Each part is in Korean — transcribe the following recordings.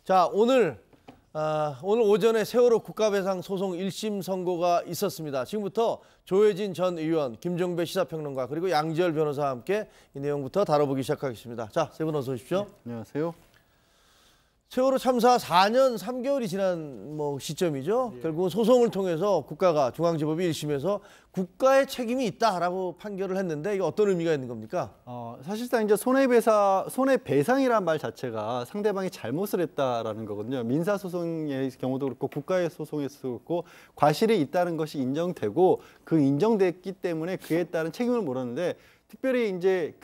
자, 오늘 오전에 세월호 국가배상 소송 1심 선고가 있었습니다. 지금부터 조혜진 전 의원, 김종배 시사평론가 그리고 양지열 변호사와 함께 이 내용부터 다뤄보기 시작하겠습니다. 자, 세 분 어서 오십시오. 네, 안녕하세요. 세월호 참사 4년 3개월이 지난 시점이죠. 결국은 소송을 통해서 국가가 중앙지법이 1심에서 국가의 책임이 있다라고 판결을 했는데 이게 어떤 의미가 있는 겁니까? 사실상 이제 손해배상이라는 말 자체가 상대방이 잘못을 했다라는 거거든요. 민사소송의 경우도 그렇고 국가의 소송에서도 그렇고 과실이 있다는 것이 인정되고 그 인정됐기 때문에 그에 따른 책임을 물었는데 특별히 이제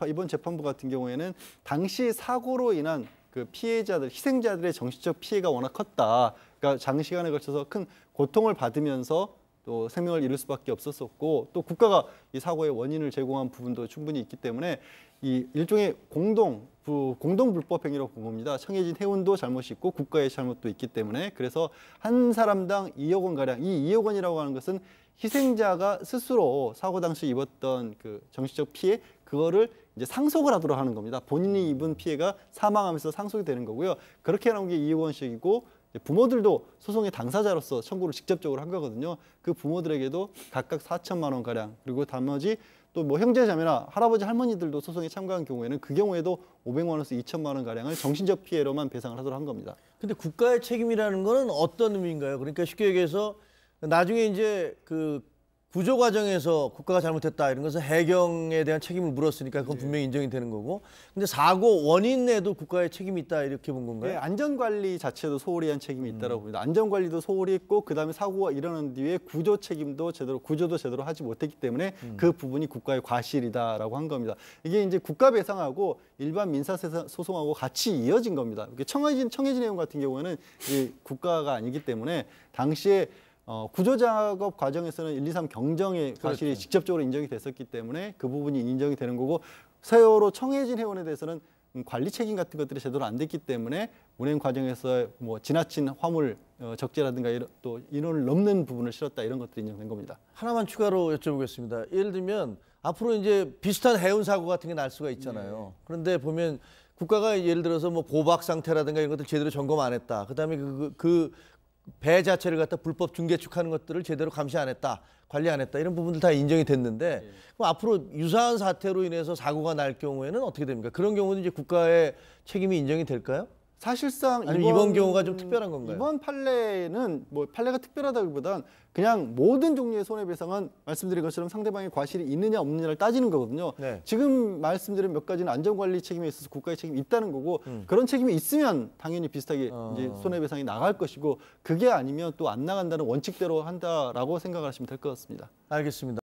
이번 재판부 같은 경우에는 당시 사고로 인한 그 피해자들, 희생자들의 정신적 피해가 워낙 컸다. 그러니까 장시간에 걸쳐서 큰 고통을 받으면서 또 생명을 잃을 수밖에 없었었고 또 국가가 이 사고의 원인을 제공한 부분도 충분히 있기 때문에 이 일종의 공동 불법 행위라고 본 겁니다. 청해진 해운도 잘못이 있고 국가의 잘못도 있기 때문에 그래서 한 사람당 2억 원 가량, 이 2억 원이라고 하는 것은 희생자가 스스로 사고 당시 입었던 그 정신적 피해 그거를 이제 상속을 하도록 하는 겁니다. 본인이 입은 피해가 사망하면서 상속이 되는 거고요. 그렇게 나온 게 2억 원씩이고 부모들도 소송의 당사자로서 청구를 직접적으로 한 거거든요. 그 부모들에게도 각각 4천만 원 가량 그리고 나머지 또 뭐 형제 자매나 할아버지 할머니들도 소송에 참가한 경우에는 그 경우에도 500만 원에서 2천만 원 가량을 정신적 피해로만 배상을 하도록 한 겁니다. 근데 국가의 책임이라는 거는 어떤 의미인가요? 그러니까 쉽게 얘기해서 나중에 이제 그 구조 과정에서 국가가 잘못했다 이런 것은 해경에 대한 책임을 물었으니까 그건 분명히 인정이 되는 거고 근데 사고 원인에도 국가의 책임이 있다 이렇게 본 건가요? 네, 안전관리 자체도 소홀히 한 책임이 있다고 봅니다. 안전관리도 소홀히 했고 그다음에 사고가 일어난 뒤에 구조도 제대로 하지 못했기 때문에 그 부분이 국가의 과실이다라고 한 겁니다. 이게 이제 국가 배상하고 일반 민사 소송하고 같이 이어진 겁니다. 청해진 해운 같은 경우에는 국가가 아니기 때문에 당시에 구조 작업 과정에서는 1, 2, 3 경정의 과실이 그렇죠. 직접적으로 인정이 됐었기 때문에 그 부분이 인정이 되는 거고 세월호 청해진 해운에 대해서는 관리 책임 같은 것들이 제대로 안 됐기 때문에 운행 과정에서 뭐 지나친 화물 적재라든가 또 인원을 넘는 부분을 실었다 이런 것들이 인정된 겁니다. 하나만 추가로 여쭤보겠습니다. 예를 들면 앞으로 이제 비슷한 해운 사고 같은 게 날 수가 있잖아요. 그런데 보면 국가가 예를 들어서 뭐 보박 상태라든가 이런 것들 제대로 점검 안 했다. 그다음에 배 자체를 갖다 불법 중개축하는 것들을 제대로 감시 안 했다, 관리 안 했다 이런 부분들 다 인정이 됐는데 그럼 앞으로 유사한 사태로 인해서 사고가 날 경우에는 어떻게 됩니까? 그런 경우는 이제 국가의 책임이 인정이 될까요? 사실상 이번 경우가 좀 특별한 건가요? 이번 판례는 뭐 판례가 특별하다기보단 그냥 모든 종류의 손해배상은 말씀드린 것처럼 상대방의 과실이 있느냐 없느냐를 따지는 거거든요. 네. 지금 말씀드린 몇 가지는 안전관리 책임에 있어서 국가의 책임이 있다는 거고 그런 책임이 있으면 당연히 비슷하게 이제 손해배상이 나갈 것이고 그게 아니면 또 안 나간다는 원칙대로 한다라고 생각하시면 될 것 같습니다. 알겠습니다.